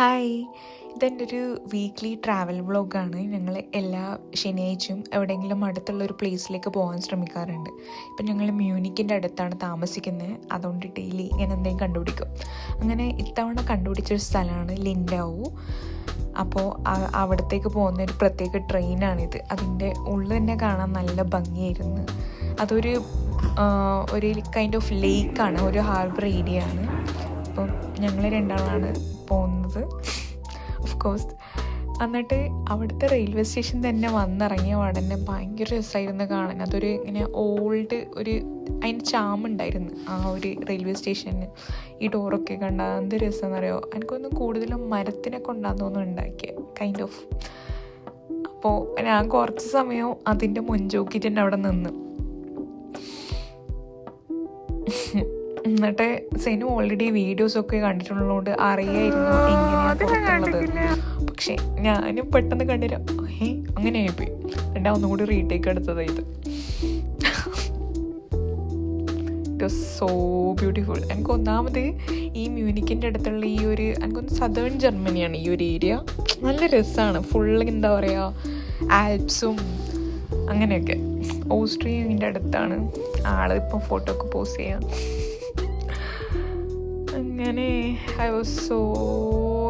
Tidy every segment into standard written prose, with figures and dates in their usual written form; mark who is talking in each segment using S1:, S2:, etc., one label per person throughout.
S1: Hi, ഇതെൻ്റെ ഒരു weekly travel വ്ളോഗാണ്. ഞങ്ങൾ എല്ലാ ശനിയാഴ്ചയും എവിടെയെങ്കിലും അടുത്തുള്ളൊരു പ്ലേസിലേക്ക് പോകാൻ ശ്രമിക്കാറുണ്ട്. ഇപ്പം ഞങ്ങൾ മ്യൂണിക്കിൻ്റെ അടുത്താണ് താമസിക്കുന്നത്. അതുകൊണ്ട് ഡെയിലി ഇങ്ങനെ എന്തെങ്കിലും കണ്ടുപിടിക്കും. അങ്ങനെ ഇത്തവണ കണ്ടുപിടിച്ചൊരു സ്ഥലമാണ് ലിൻഡാവു. അപ്പോൾ അവിടത്തേക്ക് പോകുന്ന ഒരു പ്രത്യേക ട്രെയിനാണിത്. അതിൻ്റെ ഉള്ളിൽ തന്നെ കാണാൻ നല്ല ഭംഗിയായിരുന്നു. അതൊരു കൈൻഡ് ഓഫ് ലേക്കാണ്, ഒരു ഹാർബർ ഏരിയ ആണ്. അപ്പം ഞങ്ങൾ രണ്ടാളാണ് പോകുന്നത്, ഓഫ് കോഴ്സ്. എന്നിട്ട് അവിടുത്തെ റെയിൽവേ സ്റ്റേഷൻ തന്നെ വന്നിറങ്ങിയ ഉടനെ ഭയങ്കര രസമായിരുന്നു കാണാൻ. അതൊരു ഇങ്ങനെ ഓൾഡ് അതിന് ചാമുണ്ടായിരുന്നു ആ ഒരു റെയിൽവേ സ്റ്റേഷന്. ഈ ഡോറൊക്കെ കണ്ടാൽ എന്ത് രസമെന്ന് അറിയോ. എനിക്കൊന്നും കൂടുതലും മരത്തിനെ കൊണ്ടാന്ന് തോന്നുന്നു ഉണ്ടാക്കിയ കൈൻഡ് ഓഫ്. അപ്പോൾ ഞാൻ കുറച്ച് സമയം അതിൻ്റെ മുൻചോക്കിയിട്ട് തന്നെ അവിടെ നിന്ന്. എന്നിട്ട് സെനു ഓൾറെഡി വീഡിയോസൊക്കെ കണ്ടിട്ടുള്ളതുകൊണ്ട് അറിയായിരുന്നു എങ്ങനെയാണ്. പക്ഷെ ഞാൻ പെട്ടെന്ന് കണ്ടില്ല, അങ്ങനെ ആയിപ്പോയി. എന്നിട്ട് ഒന്നും കൂടി റീടേക്ക് എടുത്തത് ഇത്. It was so beautiful. എനിക്ക് ഒന്നാമത് ഈ മ്യൂണിക്കിൻ്റെ അടുത്തുള്ള എനിക്കൊന്ന് സദേൺ ജർമ്മനിയാണ് ഈ ഒരു ഏരിയ. നല്ല രസമാണ്. ഫുള്ള് എന്താ പറയുക, ആൽപ്സും അങ്ങനെയൊക്കെ. ഓസ്ട്രിയൻ്റെ അടുത്താണ് ആളിപ്പം ഫോട്ടോ ഒക്കെ പോസ്റ്റ് ചെയ്യാം. അങ്ങനെ I was so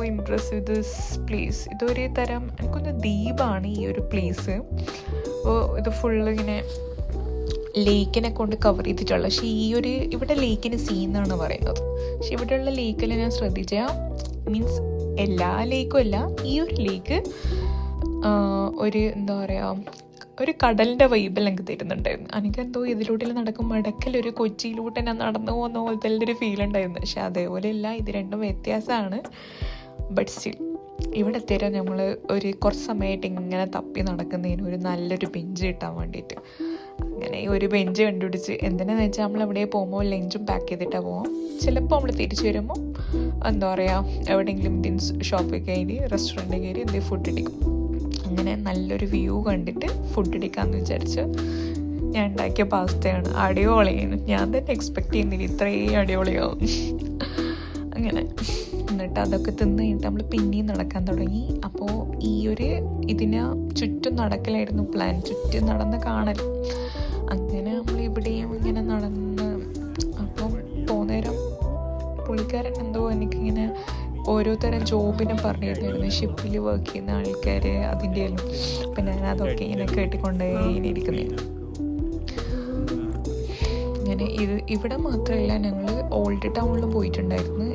S1: Impress with this place. ഇതൊരു തരം എനിക്കൊന്ന് ദ്വീപാണ് ഈ ഒരു പ്ലേസ്. അപ്പോൾ ഇത് ഫുള്ള് ഇങ്ങനെ ലേക്കിനെ കൊണ്ട് കവർ ചെയ്തിട്ടുള്ള. പക്ഷേ ഇവിടെ ലേക്കിന് സീന്നാണ് പറയുന്നത്. പക്ഷെ ഇവിടെയുള്ള ലേക്കിൽ ഞാൻ ശ്രദ്ധിച്ചാൽ, മീൻസ് എല്ലാ ലേക്കും അല്ല, ഈ ഒരു ലേക്ക് എന്താ പറയുക, ഒരു കടലിൻ്റെ വൈബിൽ എനിക്ക് തരുന്നുണ്ടായിരുന്നു. എനിക്കെന്തോ ഇതിലൂടെ നടക്കുമ്പോൾ ഇടയ്ക്കലൊരു കൊച്ചിയിലൂടെ ഞാൻ നടന്നു പോകുന്ന പോലത്തെ ഒരു ഫീൽ ഉണ്ടായിരുന്നു. പക്ഷെ അതേപോലെയല്ല, ഇത് രണ്ടും വ്യത്യാസമാണ്. ബട്ട് സ്റ്റിൽ ഇവിടെ എത്തിയാൽ നമ്മൾ കുറച്ച് സമയമായിട്ട് ഇങ്ങനെ തപ്പി നടക്കുന്നതിന് ഒരു നല്ലൊരു ബെഞ്ച് കിട്ടാൻ വേണ്ടിയിട്ട് അങ്ങനെ ഒരു ബെഞ്ച് കണ്ടുപിടിച്ച്. എന്തിനാന്ന് വെച്ചാൽ നമ്മൾ എവിടെ പോകുമ്പോൾ ലഞ്ചും പാക്ക് ചെയ്തിട്ടാണ് പോകാം. ചിലപ്പോൾ നമ്മൾ തിരിച്ചു വരുമ്പോൾ എന്താ പറയുക, എവിടെയെങ്കിലും ഇന്ത്യൻ ഷോപ്പിൽ കയറി റെസ്റ്റോറൻറ്റിൽ കയറി എന്തെങ്കിലും ഫുഡ് അടിക്കും. അങ്ങനെ നല്ലൊരു വ്യൂ കണ്ടിട്ട് ഫുഡ് അടിക്കാമെന്ന് വിചാരിച്ച് ഞാൻ ഉണ്ടാക്കിയ പാസ്തയാണ്. അടിപൊളിയാണ്. ഞാൻ തന്നെ എക്സ്പെക്റ്റ് ചെയ്യുന്നില്ല ഇത്രയും അടിപൊളിയാവും. അങ്ങനെ എന്നിട്ട് അതൊക്കെ തിന്ന് കഴിഞ്ഞിട്ട് നമ്മൾ പിന്നെയും നടക്കാൻ തുടങ്ങി. അപ്പോൾ ഇതിന് ചുറ്റും നടക്കലായിരുന്നു പ്ലാൻ, ചുറ്റും നടന്ന് കാണൽ. അങ്ങനെ നമ്മൾ ഇവിടെയും ഇങ്ങനെ നടന്ന്. അപ്പം തോന്നേരം പുള്ളിക്കാരൻ എന്തോ എനിക്കിങ്ങനെ ഓരോതരം ജോബിനെ പറഞ്ഞിരുന്നായിരുന്നു. ഷിപ്പിൽ വർക്ക് ചെയ്യുന്ന ആൾക്കാർ അതിൻ്റെ എല്ലാം. അപ്പം ഞാൻ അതൊക്കെ ഇങ്ങനെ കേട്ടിക്കൊണ്ടേ ഇങ്ങനെ ഇരിക്കുന്നത്. അങ്ങനെ ഇവിടെ മാത്രമല്ല, ഞങ്ങൾ ഓൾഡ് ടൗണിലും പോയിട്ടുണ്ടായിരുന്നു.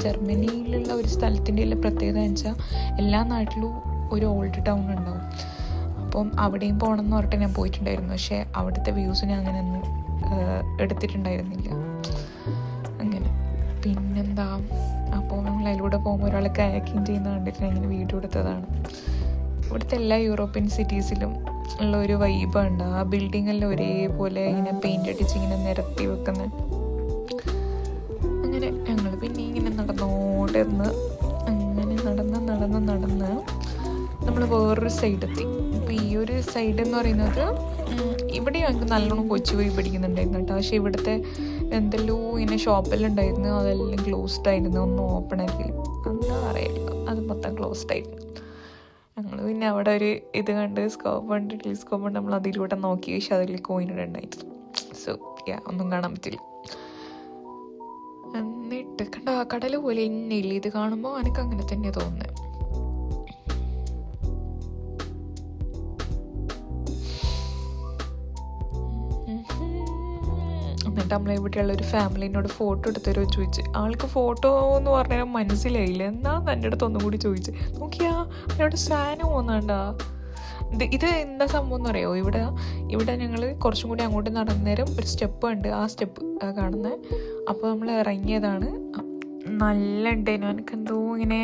S1: ജർമ്മനിയിലുള്ള ഒരു സ്ഥലത്തിൻ്റെ എല്ലാം പ്രത്യേകത എന്ന് വെച്ചാൽ എല്ലാ നാട്ടിലും ഒരു ഓൾഡ് ടൗൺ ഉണ്ടാവും. അപ്പം അവിടെയും പോകണം എന്ന് പറഞ്ഞിട്ട് ഞാൻ പോയിട്ടുണ്ടായിരുന്നു. പക്ഷേ അവിടുത്തെ വ്യൂസ് ഞാൻ അങ്ങനെയൊന്നും എടുത്തിട്ടുണ്ടായിരുന്നില്ല. അങ്ങനെ പിന്നെന്താ, അപ്പോൾ നമ്മൾ അതിലൂടെ പോകുമ്പോൾ ഒരാൾ കയാക്കിങ് ചെയ്യുന്ന കണ്ടിട്ട് ഞാൻ ഇങ്ങനെ വീഡിയോ എടുത്തതാണ്. ഇവിടുത്തെ എല്ലാ യൂറോപ്യൻ സിറ്റീസിലും ഉള്ള ഒരു വൈബുണ്ട്. ആ ബിൽഡിങ്ങെല്ലാം ഒരേപോലെ ഇങ്ങനെ പെയിൻ്റ് അടിച്ച് ഇങ്ങനെ നിരത്തി വെക്കുന്നത്. അങ്ങനെ ഞങ്ങൾ പിന്നെ ഇങ്ങനെ നടന്നോണ്ടിരുന്ന് അങ്ങനെ നടന്ന് നമ്മൾ വേറൊരു സൈഡെത്തി. അപ്പോൾ ഈ ഒരു സൈഡ് എന്ന് പറയുന്നത് ഇവിടെ ഞങ്ങൾക്ക് നല്ലോണം കൊച്ചു പോയി പിടിക്കുന്നുണ്ടായിരുന്നു കേട്ടോ. പക്ഷേ ഇവിടുത്തെ എന്തെല്ലോ ഇങ്ങനെ ഷോപ്പെല്ലാം ഉണ്ടായിരുന്നു, അതെല്ലാം ക്ലോസ്ഡ് ആയിരുന്നു. ഒന്നും ഓപ്പൺ ആക്കില്ല, എന്താ അറിയില്ല, അത് മൊത്തം ക്ലോസ്ഡ് ആയിരുന്നു. ഞങ്ങൾ പിന്നെ അവിടെ ഒരു കണ്ട് ടെലിസ്കോപ്പ് ഉണ്ട്. നമ്മൾ അതിലൂടെ നോക്കി. പക്ഷെ അതിൽ കോയിനുണ്ടായിരുന്നു. സോ ഒന്നും കാണാൻ പറ്റില്ല. എന്നിട്ട് കണ്ട കടൽ പോലെ ഇന്നില്ല, ഇത് കാണുമ്പോൾ എനിക്ക് അങ്ങനെ തന്നെ തോന്നുന്നത്. എന്നിട്ട് നമ്മളിവിടെയുള്ള ഒരു ഫാമിലിനോട് ഫോട്ടോ എടുത്തരോ ചോദിച്ച്. ആൾക്ക് ഫോട്ടോ എന്ന് പറഞ്ഞാൽ മനസ്സിലായില്ല. എന്നാ എൻ്റെ അടുത്ത് ഒന്നും കൂടി ചോദിച്ച്. നോക്കിയാ അവിടെ സാധനം പോകുന്നുണ്ടാ. ഇത് എന്താ സംഭവം എന്ന് അറിയോ, ഇവിടെ ഞങ്ങൾ കുറച്ചും കൂടി അങ്ങോട്ട് നടന്നേരം ഒരു സ്റ്റെപ്പ് ഉണ്ട്. ആ സ്റ്റെപ്പ് കാണുന്നത്. അപ്പോൾ നമ്മൾ ഇറങ്ങിയതാണ്. നല്ല ഉണ്ടായിരുന്നു. എനിക്കെന്തോ ഇങ്ങനെ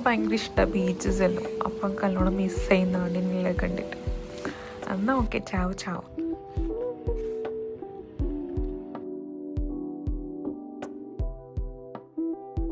S1: ഭയങ്കര ഇഷ്ടമാണ് ബീച്ചസ് എല്ലാം. അപ്പം നല്ലോണം മിസ് ചെയ്യുന്നതാണ് ഇന്നെല്ലാം കണ്ടിട്ട്. എന്നാൽ ഓക്കെ, ചാവ്.